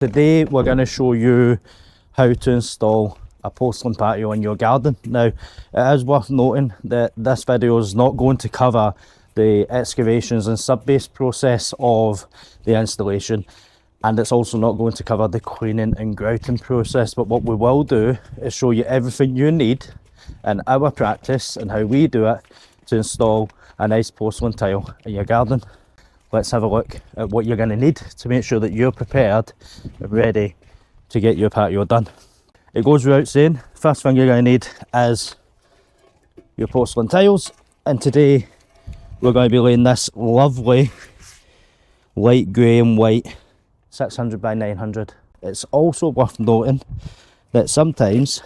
Today we're going to show you how to install a porcelain patio in your garden. Now it is worth noting that this video is not going to cover the excavations and sub-base process of the installation, and it's also not going to cover the cleaning and grouting process, but what we will do is show you everything you need in our practice and how we do it to install a nice porcelain tile in your garden. Let's have a look at what you're going to need to make sure that you're prepared and ready to get your patio done. It goes without saying, first thing you're going to need is your porcelain tiles, and today we're going to be laying this lovely light grey and white 600 by 900. It's also worth noting that sometimes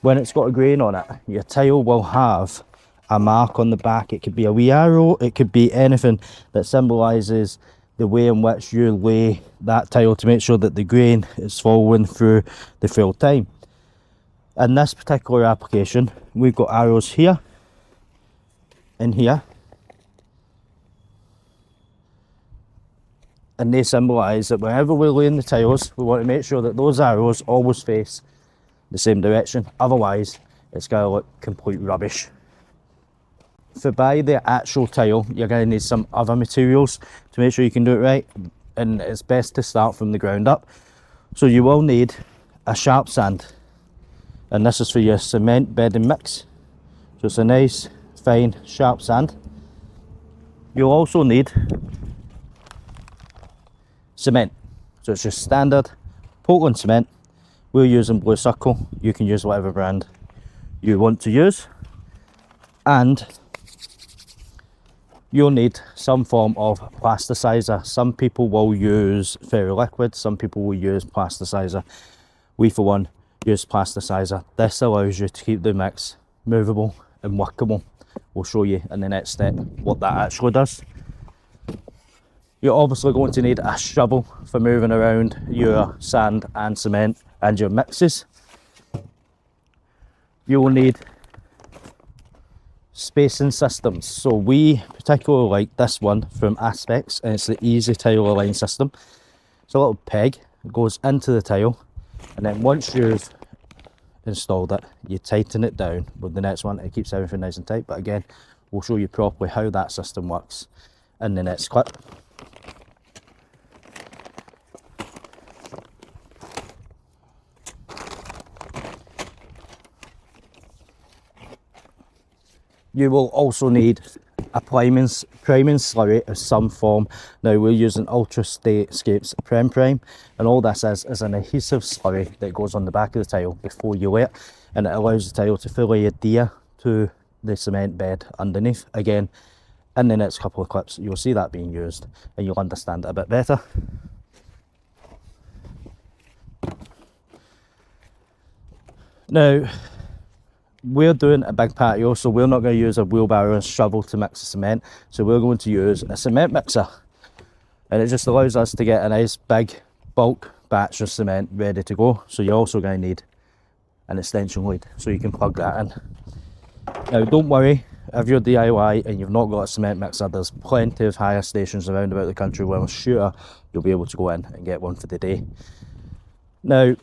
when it's got a grain on it, your tile will have a mark on the back. It could be a wee arrow, it could be anything that symbolises the way in which you lay that tile to make sure that the grain is following through the full time. In this particular application, we've got arrows here and here, and they symbolise that whenever we're laying the tiles, we want to make sure that those arrows always face the same direction, otherwise it's going to look complete rubbish. To buy the actual tile, you're going to need some other materials to make sure you can do it right, and it's best to start from the ground up. So you will need a sharp sand, and this is for your cement bedding mix, so it's a nice fine sharp sand. You'll also need cement, so it's just standard Portland cement. We're using Blue Circle, you can use whatever brand you want to use, and you'll need some form of plasticizer. Some people will use ferroliquid, some people will use plasticizer. We for one use plasticizer. This allows you to keep the mix movable and workable. We'll show you in the next step what that actually does. You're obviously going to need a shovel for moving around your sand and cement and your mixes. You will need spacing systems. So we particularly like this one from Aspects, and it's the Easy Tile Align system. It's a little peg that goes into the tile, and then once you've installed it, you tighten it down with the next one. It keeps everything nice and tight, but again, we'll show you properly how that system works in the next clip. You will also need a priming slurry of some form. Now we're using Ultrascapes Prime, and all this is an adhesive slurry that goes on the back of the tile before you lay it, and it allows the tile to fully adhere to the cement bed underneath. Again, in the next couple of clips you'll see that being used and you'll understand it a bit better. Now we're doing a big patio, so we're not going to use a wheelbarrow and shovel to mix the cement, so we're going to use a cement mixer, and it just allows us to get a nice big bulk batch of cement ready to go. So you're also going to need an extension lead so you can plug that in. Now don't worry if you're DIY and you've not got a cement mixer, there's plenty of hire stations around about the country where I'm sure you'll be able to go in and get one for the day. Now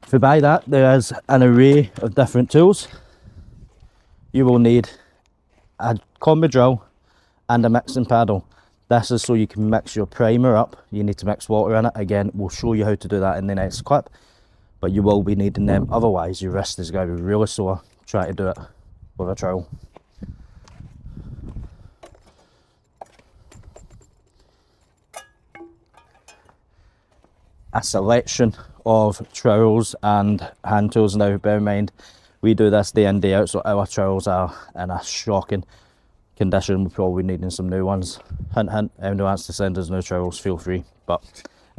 to buy that, there is an array of different tools. You will need a combi drill and a mixing paddle. This is so you can mix your primer up. You need to mix water in it. Again, we'll show you how to do that in the next clip, but you will be needing them, otherwise your wrist is going to be really sore trying to do it with a trowel. A selection of trowels and hand tools. Now bear in mind, we do this day in day out, so our trowels are in a shocking condition. We're probably needing some new ones. Hint hint, anyone who wants to send us new trowels, feel free. But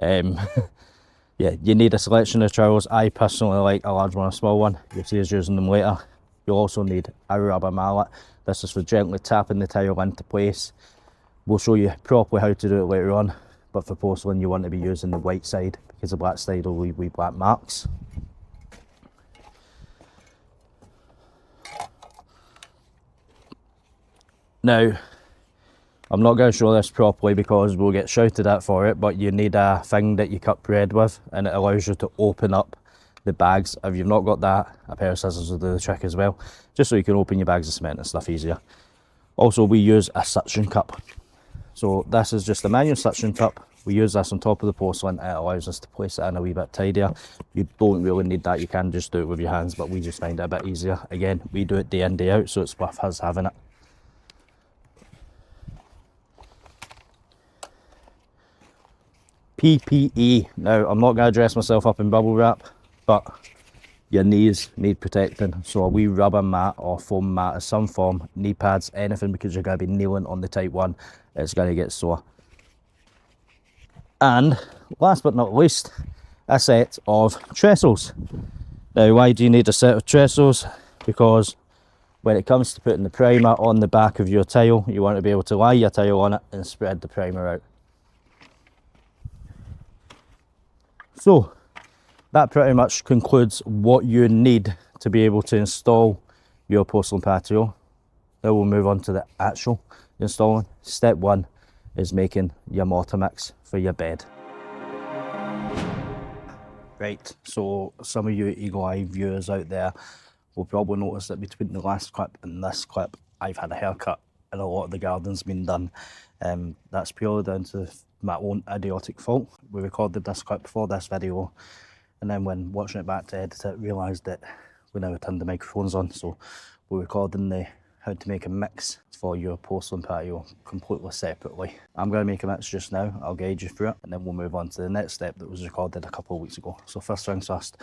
yeah, you need a selection of trowels. I personally like a large one, a small one. You'll see us using them later. You'll also need a rubber mallet. This is for gently tapping the tile into place. We'll show you properly how to do it later on, but for porcelain you want to be using the white side because the black side will leave wee black marks. Now I'm not going to show this properly because we'll get shouted at for it, but you need a thing that you cut bread with, and it allows you to open up the bags. If you've not got that, a pair of scissors will do the trick as well, just so you can open your bags of cement and stuff easier. Also, we use a suction cup. So this is just a manual suction cup. We use this on top of the porcelain. It allows us to place it in a wee bit tidier. You don't really need that, you can just do it with your hands, but we just find it a bit easier. Again, we do it day in, day out, so it's worth us having it. PPE. Now, I'm not going to dress myself up in bubble wrap, but your knees need protecting. So a wee rubber mat or foam mat of some form, knee pads, anything, because you're going to be kneeling on the tight one. It's going to get sore. And last but not least, a set of trestles. Now, why do you need a set of trestles? Because when it comes to putting the primer on the back of your tile, you want to be able to lie your tile on it and spread the primer out. So that pretty much concludes what you need to be able to install your porcelain patio. Now we'll move on to the actual installing. Step one is making your mortar mix for your bed. Right, so some of you eagle eye viewers out there will probably notice that between the last clip and this clip, I've had a haircut and a lot of the garden's been done. That's purely down to my own idiotic fault. We recorded this clip for this video, and then when watching it back to edit it, realised that we never turned the microphones on, so we're recording the how to make a mix for your porcelain patio completely separately. I'm going to make a mix just now, I'll guide you through it, and then we'll move on to the next step that was recorded a couple of weeks ago. So first things first,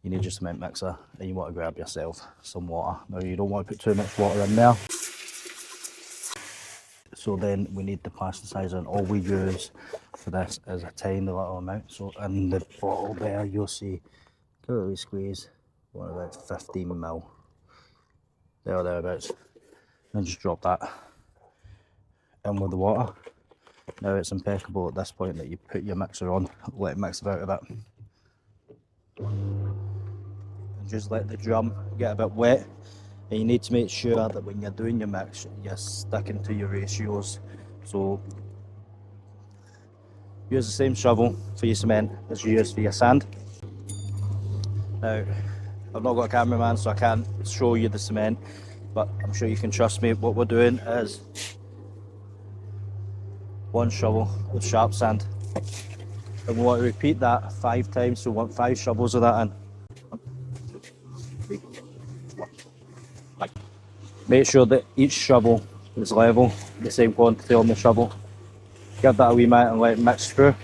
you need your cement mixer, and you want to grab yourself some water. Now you don't want to put too much water in there. So then we need the plasticizer, and all we use for this is a tiny little amount. So in the bottle there, you'll see, give it a wee squeeze, what about 15 ml, there or thereabouts, and just drop that in with the water. Now it's impeccable at this point that you put your mixer on, let it mix about a bit, and just let the drum get a bit wet. And you need to make sure that when you're doing your mix, you're sticking to your ratios. So use the same shovel for your cement as you use for your sand. Now, I've not got a cameraman, so I can't show you the cement, but I'm sure you can trust me. What we're doing is one shovel of sharp sand, and we want to repeat that 5 times, so we want 5 shovels of that in. Make sure that each shovel is level, the same quantity on the shovel. Give that a wee minute and let it mix through.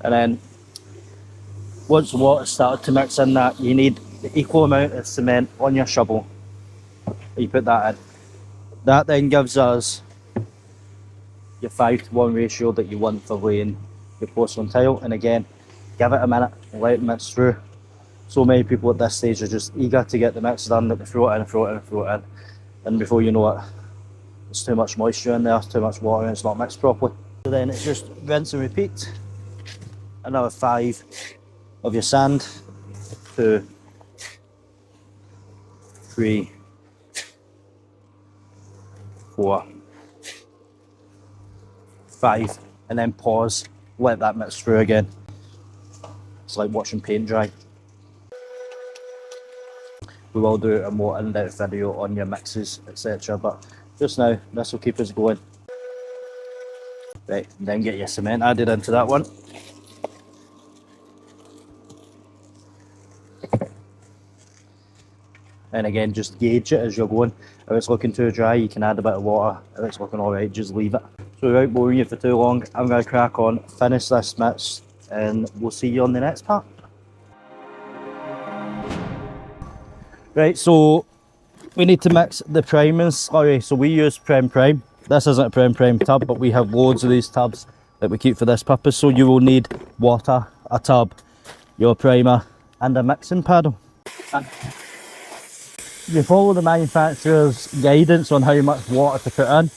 And then once the water started to mix in that, you need the equal amount of cement on your shovel. You put that in. That then gives us your 5:1 ratio that you want for laying your porcelain tile. And again, give it a minute and let it mix through. So many people at this stage are just eager to get the mix done, that they throw it in, throw it in, throw it in, and before you know it, there's too much moisture in there, too much water, and it's not mixed properly. So then it's just rinse and repeat. Another 5 of your sand, 2, 3, 4, 5, and then pause, let that mix through again. It's like watching paint dry. We will do a more in-depth video on your mixes, etc. But just now, this will keep us going. Right, then get your cement added into that one. And again, just gauge it as you're going. If it's looking too dry, you can add a bit of water. If it's looking alright, just leave it. So without boring you for too long, I'm going to crack on, finish this mix, and we'll see you on the next part. Right, so we need to mix the prime and slurry. So we use prime. This isn't a prime tub, but we have loads of these tubs that we keep for this purpose. So you will need water, a tub, your primer, and a mixing paddle. And you follow the manufacturer's guidance on how much water to put in.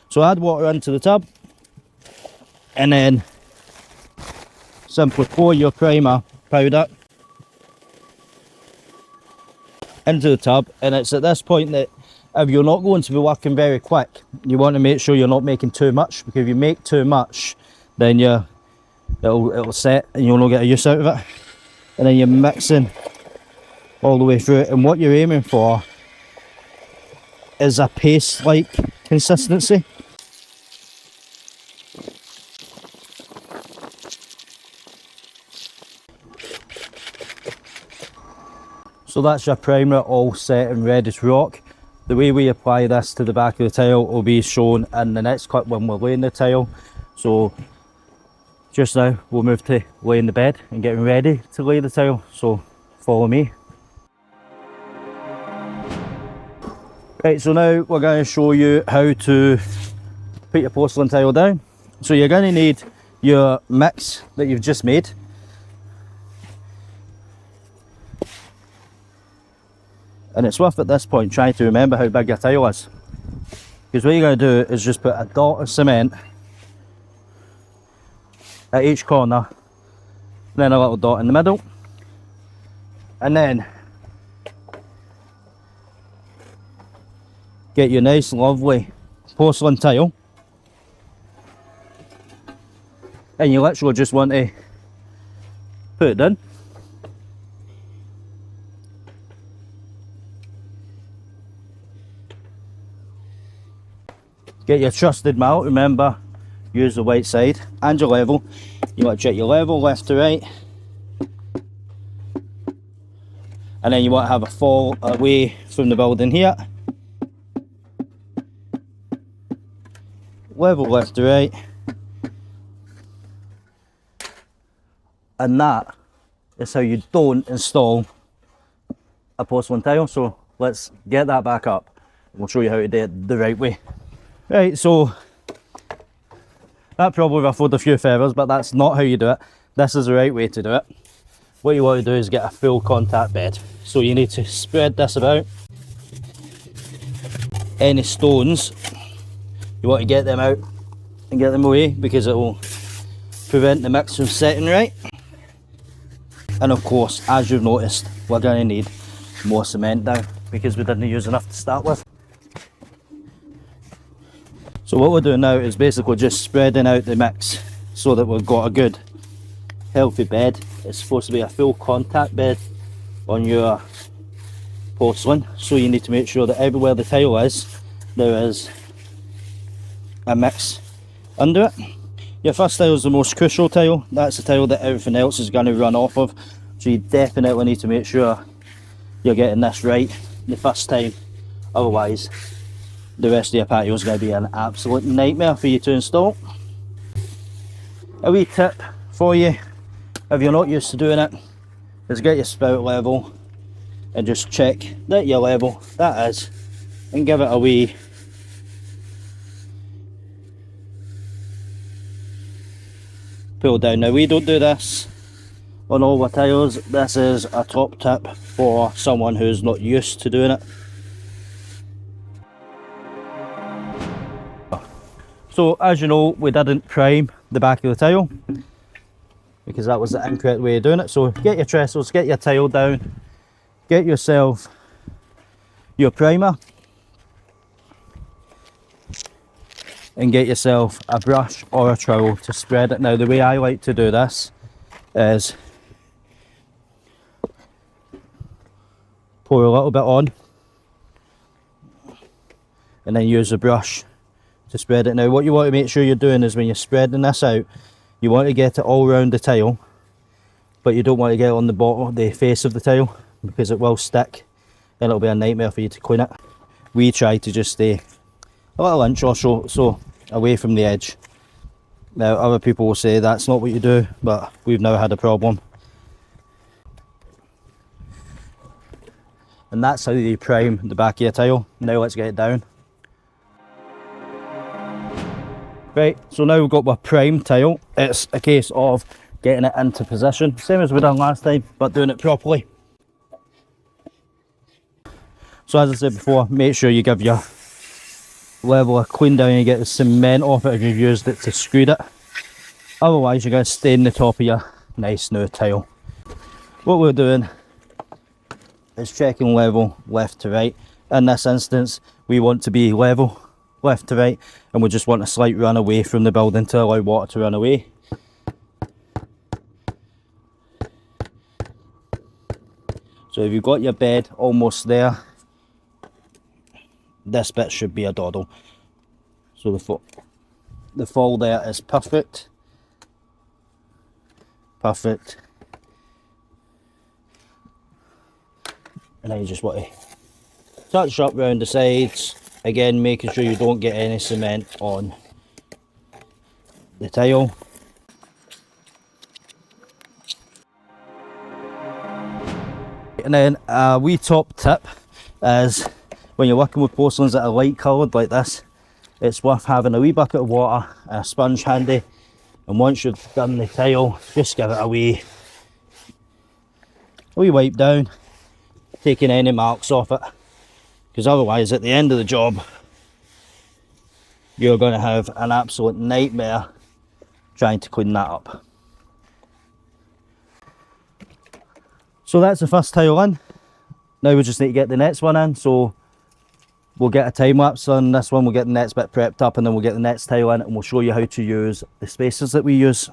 So add water into the tub, and then simply pour your primer powder into the tub, and it's at this point that if you're not going to be working very quick, you want to make sure you're not making too much, because if you make too much, then it'll set and you'll not get a use out of it. And then you're mixing all the way through it, and what you're aiming for is a paste-like consistency. So that's your primer all set and ready to rock. The way we apply this to the back of the tile will be shown in the next clip when we're laying the tile. So just now we'll move to laying the bed and getting ready to lay the tile, so follow me. Right, so now we're going to show you how to put your porcelain tile down. So you're going to need your mix that you've just made. And it's worth at this point trying to remember how big your tile is, because what you're going to do is just put a dot of cement at each corner, then a little dot in the middle, and then get your nice lovely porcelain tile, and you literally just want to put it in. Get your trusted mallet, remember, use the white side, and your level. You want to check your level left to right, and then you want to have a fall away from the building here. Level left to right, and that is how you don't install a porcelain tile. So let's get that back up, we'll show you how to do it the right way. Right, so that probably ruffled a few feathers, but that's not how you do it. This is the right way to do it. What you want to do is get a full contact bed. So you need to spread this about. Any stones, you want to get them out and get them away, because it will prevent the mix from setting right. And of course, as you've noticed, we're going to need more cement down, because we didn't use enough to start with. So what we're doing now is basically just spreading out the mix so that we've got a good healthy bed. It's supposed to be a full contact bed on your porcelain, so you need to make sure that everywhere the tile is, there is a mix under it. Your first tile is the most crucial tile. That's the tile that everything else is going to run off of, so you definitely need to make sure you're getting this right the first time, otherwise the rest of your patio is going to be an absolute nightmare for you to install. A wee tip for you, if you're not used to doing it, is get your spout level and just check that your level, that is, and give it a wee pull down. Now we don't do this on all our tiles, this is a top tip for someone who's not used to doing it. So as you know, we didn't prime the back of the tile, because that was the incorrect way of doing it. So get your trestles, get your tile down, get yourself your primer, and get yourself a brush or a trowel to spread it. Now the way I like to do this is pour a little bit on and then use the brush to spread it. Now what you want to make sure you're doing is when you're spreading this out, you want to get it all around the tile, but you don't want to get it on the bottom, the face of the tile, because it will stick and it'll be a nightmare for you to clean it. We try to just stay a little inch or so away from the edge. Now other people will say that's not what you do, but we've now had a problem. And that's how you prime the back of your tile. Now let's get it down. Right, so now we've got our prime tile. It's a case of getting it into position, same as we done last time, but doing it properly. So as I said before, make sure you give your level a clean down and get the cement off it if you've used it to screed it. Otherwise you're going to stain the top of your nice new tile. What we're doing is checking level left to right. In this instance, we want to be level left to right, and we just want a slight run away from the building to allow water to run away. So if you've got your bed almost there, this bit should be a doddle. So the fall there is perfect. Perfect. And then you just want to touch up round the sides. Again, making sure you don't get any cement on the tile. And then a wee top tip is when you're working with porcelains that are light coloured like this, it's worth having a wee bucket of water and a sponge handy, and once you've done the tile, just give it a wee wipe down, taking any marks off it, because otherwise at the end of the job you're going to have an absolute nightmare trying to clean that up. So that's the first tile in. Now we just need to get the next one in, so we'll get a time lapse on this one, we'll get the next bit prepped up, and then we'll get the next tile in and we'll show you how to use the spacers that we use.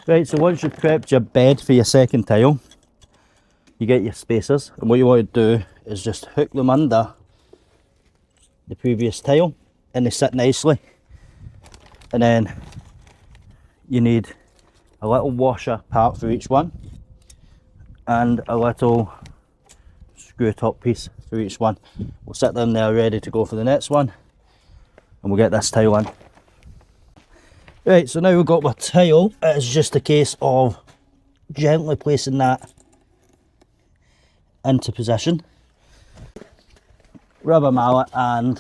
Right, so once you've prepped your bed for your second tile, you get your spacers, and what you want to do is just hook them under the previous tile and they sit nicely. And then you need a little washer part for each one and a little screw top piece for each one. We'll set them there ready to go for the next one, and we'll get this tile in. Right, so now we've got our tile. It's just a case of gently placing that into position, rubber mallet, and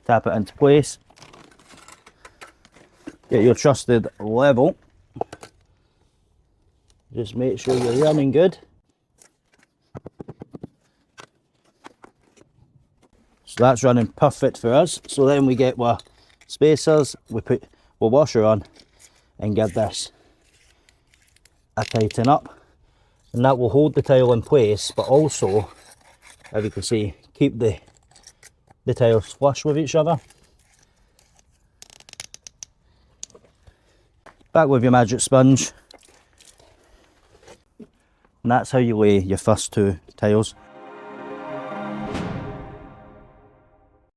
tap it into place. Get your trusted level. Just make sure you're running good. So that's running perfect for us. So then we get our spacers, we put our washer on and give this a tighten up, and that will hold the tile in place, but also, as you can see, keep the tiles flush with each other. Back with your magic sponge, and that's how you lay your first two tiles.